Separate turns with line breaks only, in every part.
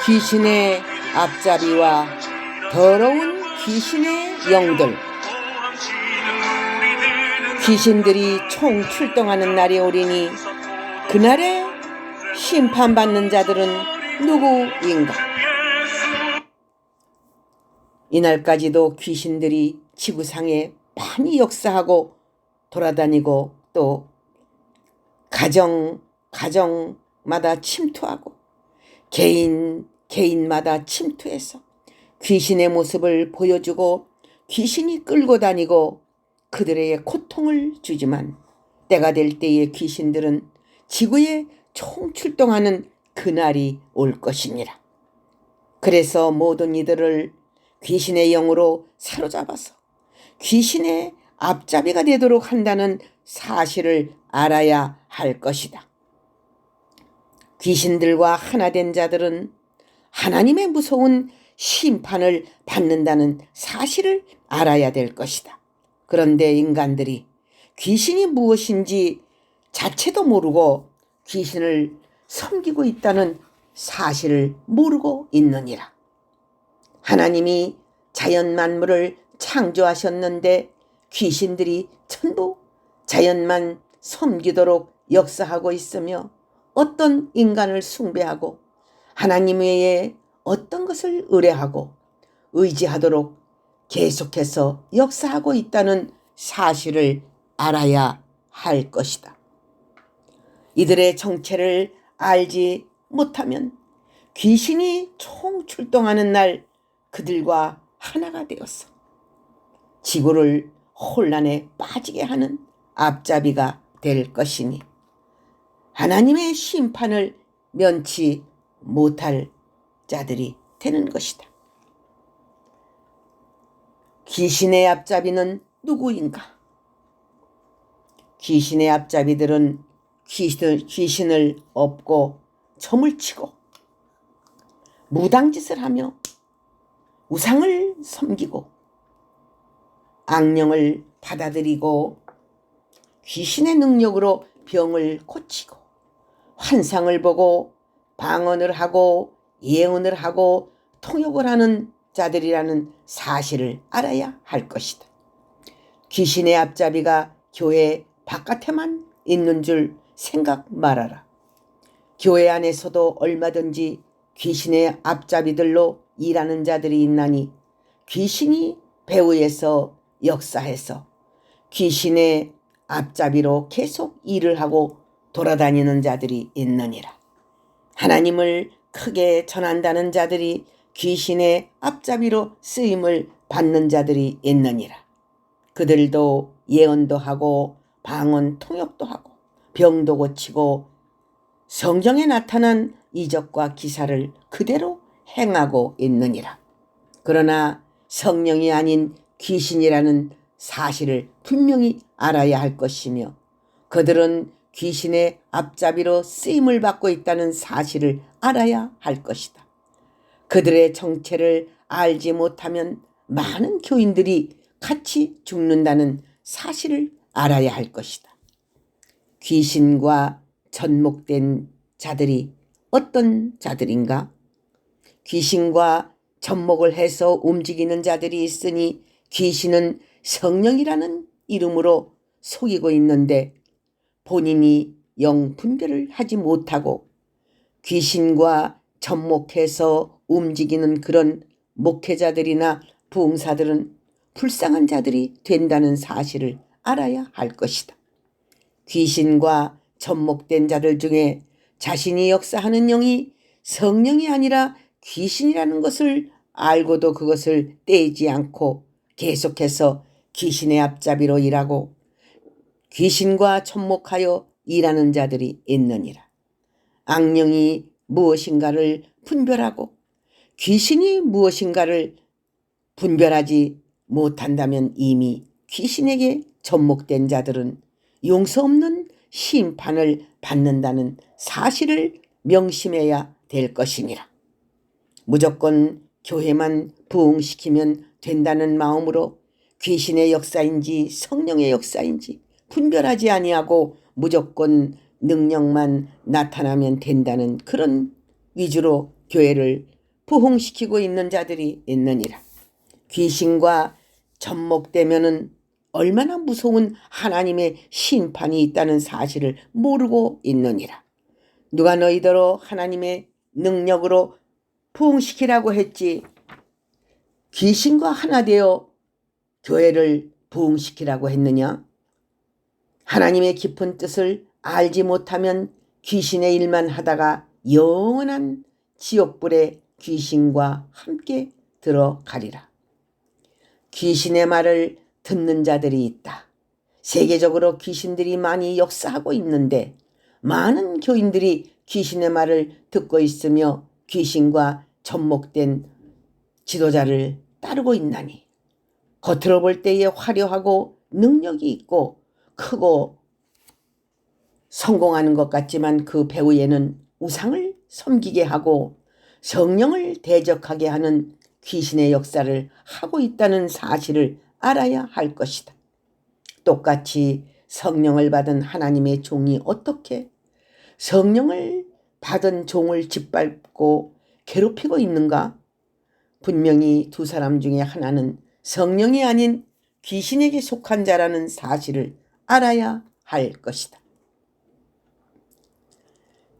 귀신의 앞잡이와 더러운 귀신의 영들, 귀신들이 총 출동하는 날이 오리니 그날에 심판받는 자들은 누구인가? 이날까지도 귀신들이 지구상에 많이 역사하고 돌아다니고 또 가정마다 침투하고 개인마다 침투해서 귀신의 모습을 보여주고 귀신이 끌고 다니고 그들에게 고통을 주지만 때가 될 때에 귀신들은 지구에 총출동하는 그날이 올 것이니라. 그래서 모든 이들을 귀신의 영으로 사로잡아서 귀신의 앞잡이가 되도록 한다는 사실을 알아야 할 것이다. 귀신들과 하나 된 자들은 하나님의 무서운 심판을 받는다는 사실을 알아야 될 것이다. 그런데 인간들이 귀신이 무엇인지 자체도 모르고 귀신을 섬기고 있다는 사실을 모르고 있느니라. 하나님이 자연 만물을 창조하셨는데 귀신들이 전부 자연만 섬기도록 역사하고 있으며 어떤 인간을 숭배하고 하나님 외에 어떤 것을 의뢰하고 의지하도록 계속해서 역사하고 있다는 사실을 알아야 할 것이다. 이들의 정체를 알지 못하면 귀신이 총출동하는 날 그들과 하나가 되어서 지구를 혼란에 빠지게 하는 앞잡이가 될 것이니 하나님의 심판을 면치 못할 자들이 되는 것이다. 귀신의 앞잡이는 누구인가? 귀신의 앞잡이들은 귀신을 업고 점을 치고 무당짓을 하며 우상을 섬기고 악령을 받아들이고 귀신의 능력으로 병을 고치고 환상을 보고 방언을 하고 예언을 하고 통역을 하는 자들이라는 사실을 알아야 할 것이다. 귀신의 앞잡이가 교회 바깥에만 있는 줄 생각 말아라. 교회 안에서도 얼마든지 귀신의 앞잡이들로 일하는 자들이 있나니 귀신이 배후에서 역사해서 귀신의 앞잡이로 계속 일을 하고 돌아다니는 자들이 있느니라. 하나님을 크게 전한다는 자들이 귀신의 앞잡이로 쓰임을 받는 자들이 있느니라. 그들도 예언도 하고 방언 통역도 하고 병도 고치고 성경에 나타난 이적과 기사를 그대로 행하고 있느니라. 그러나 성령이 아닌 귀신이라는 사실을 분명히 알아야 할 것이며 그들은 귀신의 앞잡이로 쓰임을 받고 있다는 사실을 알아야 할 것이다. 그들의 정체를 알지 못하면 많은 교인들이 같이 죽는다는 사실을 알아야 할 것이다. 귀신과 접목된 자들이 어떤 자들인가? 귀신과 접목을 해서 움직이는 자들이 있으니 귀신은 성령이라는 이름으로 속이고 있는데 본인이 영 분별을 하지 못하고 귀신과 접목해서 움직이는 그런 목회자들이나 부흥사들은 불쌍한 자들이 된다는 사실을 알아야 할 것이다. 귀신과 접목된 자들 중에 자신이 역사하는 영이 성령이 아니라 귀신이라는 것을 알고도 그것을 떼지 않고 계속해서 귀신의 앞잡이로 일하고 귀신과 접목하여 일하는 자들이 있느니라. 악령이 무엇인가를 분별하고 귀신이 무엇인가를 분별하지 못한다면 이미 귀신에게 접목된 자들은 용서 없는 심판을 받는다는 사실을 명심해야 될 것이니라. 무조건 교회만 부흥시키면 된다는 마음으로 귀신의 역사인지 성령의 역사인지 분별하지 아니하고 무조건 능력만 나타나면 된다는 그런 위주로 교회를 부흥시키고 있는 자들이 있느니라. 귀신과 접목되면은 얼마나 무서운 하나님의 심판이 있다는 사실을 모르고 있느니라. 누가 너희더러 하나님의 능력으로 부흥시키라고 했지 귀신과 하나 되어 교회를 부흥시키라고 했느냐? 하나님의 깊은 뜻을 알지 못하면 귀신의 일만 하다가 영원한 지옥불에 귀신과 함께 들어가리라. 귀신의 말을 듣는 자들이 있다. 세계적으로 귀신들이 많이 역사하고 있는데 많은 교인들이 귀신의 말을 듣고 있으며 귀신과 접목된 지도자를 따르고 있나니 겉으로 볼 때에 화려하고 능력이 있고 크고 성공하는 것 같지만 그 배후에는 우상을 섬기게 하고 성령을 대적하게 하는 귀신의 역사를 하고 있다는 사실을 알아야 할 것이다. 똑같이 성령을 받은 하나님의 종이 어떻게 성령을 받은 종을 짓밟고 괴롭히고 있는가? 분명히 두 사람 중에 하나는 성령이 아닌 귀신에게 속한 자라는 사실을 알아야 할 것이다.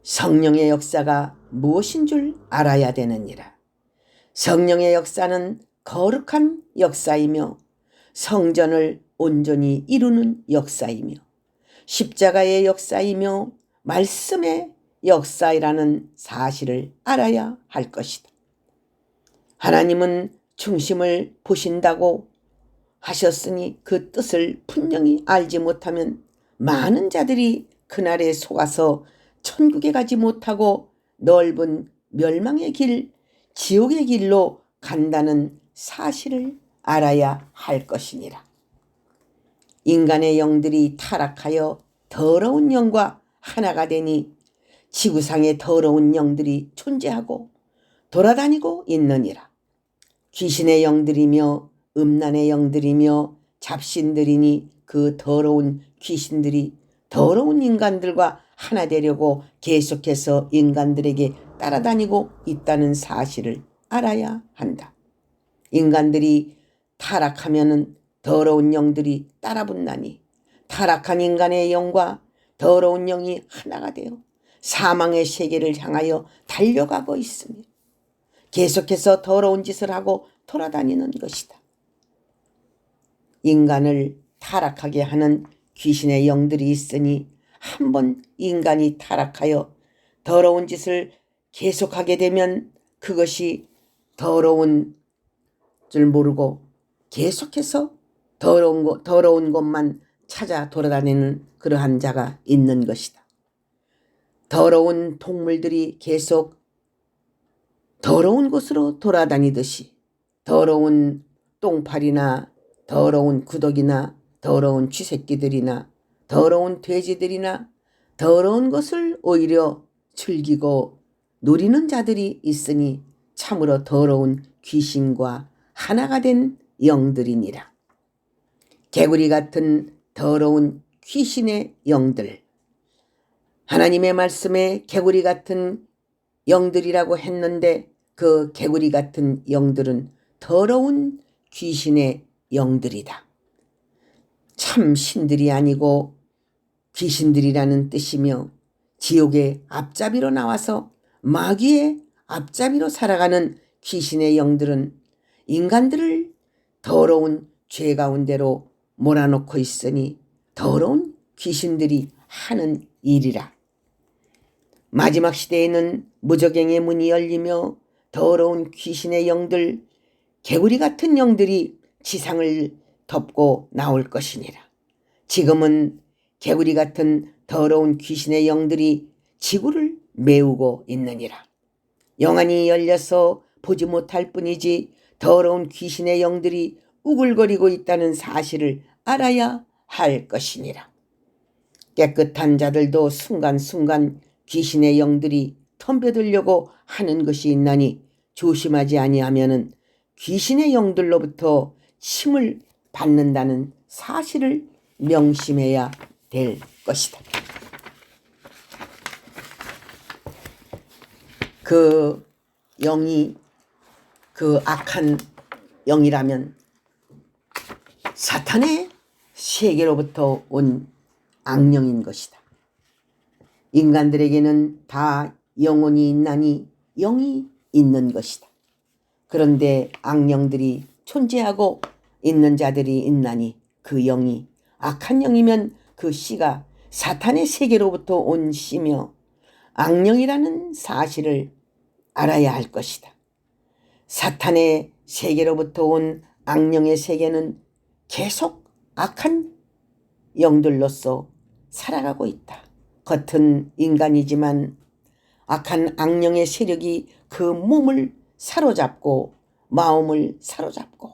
성령의 역사가 무엇인 줄 알아야 되느니라. 성령의 역사는 거룩한 역사이며 성전을 온전히 이루는 역사이며 십자가의 역사이며 말씀의 역사이라는 사실을 알아야 할 것이다. 하나님은 중심을 보신다고 하셨으니 그 뜻을 분명히 알지 못하면 많은 자들이 그날에 속아서 천국에 가지 못하고 넓은 멸망의 길, 지옥의 길로 간다는 사실을 알아야 할 것이니라. 인간의 영들이 타락하여 더러운 영과 하나가 되니 지구상에 더러운 영들이 존재하고 돌아다니고 있느니라. 귀신의 영들이며 음란의 영들이며 잡신들이니 그 더러운 귀신들이 더러운 인간들과 하나 되려고 계속해서 인간들에게 따라다니고 있다는 사실을 알아야 한다. 인간들이 타락하면은 더러운 영들이 따라붙나니 타락한 인간의 영과 더러운 영이 하나가 되어 사망의 세계를 향하여 달려가고 있으며 계속해서 더러운 짓을 하고 돌아다니는 것이다. 인간을 타락하게 하는 귀신의 영들이 있으니 한번 인간이 타락하여 더러운 짓을 계속하게 되면 그것이 더러운 줄 모르고 계속해서 더러운 것만 찾아 돌아다니는 그러한 자가 있는 것이다. 더러운 동물들이 계속 더러운 곳으로 돌아다니듯이 더러운 똥파리나 더러운 구더기나 더러운 쥐새끼들이나 더러운 돼지들이나 더러운 것을 오히려 즐기고 누리는 자들이 있으니 참으로 더러운 귀신과 하나가 된 영들이니라. 개구리 같은 더러운 귀신의 영들, 하나님의 말씀에 개구리 같은 영들이라고 했는데 그 개구리 같은 영들은 더러운 귀신의 영들이다. 참 신들이 아니고 귀신들이라는 뜻이며 지옥의 앞잡이로 나와서 마귀의 앞잡이로 살아가는 귀신의 영들은 인간들을 더러운 죄 가운데로 몰아넣고 있으니 더러운 귀신들이 하는 일이라. 마지막 시대에는 무저갱의 문이 열리며 더러운 귀신의 영들, 개구리 같은 영들이 지상을 덮고 나올 것이니라. 지금은 개구리 같은 더러운 귀신의 영들이 지구를 메우고 있느니라. 영안이 열려서 보지 못할 뿐이지 더러운 귀신의 영들이 우글거리고 있다는 사실을 알아야 할 것이니라. 깨끗한 자들도 순간순간 귀신의 영들이 덤벼들려고 하는 것이 있나니 조심하지 아니하면은 귀신의 영들로부터 침을 받는다는 사실을 명심해야 될 것이다. 그 영이 그 악한 영이라면 사탄의 세계로부터 온 악령인 것이다. 인간들에게는 다 영혼이 있나니 영이 있는 것이다. 그런데 악령들이 존재하고 있는 자들이 있나니 그 영이 악한 영이면 그 씨가 사탄의 세계로부터 온 씨며 악령이라는 사실을 알아야 할 것이다. 사탄의 세계로부터 온 악령의 세계는 계속 악한 영들로서 살아가고 있다. 겉은 인간이지만 악한 악령의 세력이 그 몸을 사로잡고 마음을 사로잡고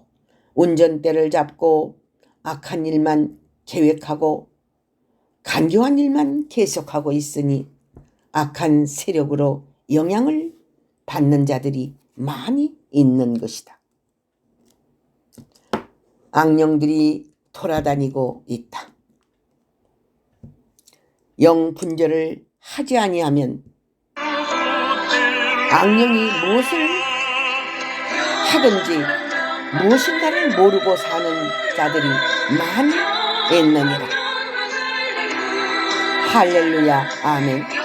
운전대를 잡고 악한 일만 계획하고 간교한 일만 계속하고 있으니 악한 세력으로 영향을 받는 자들이 많이 있는 것이다. 악령들이 돌아다니고 있다. 영 분별을 하지 아니하면 악령이 무엇을 하든지 무엇인가를 모르고 사는 자들이 많이 있느니라. 할렐루야, 아멘.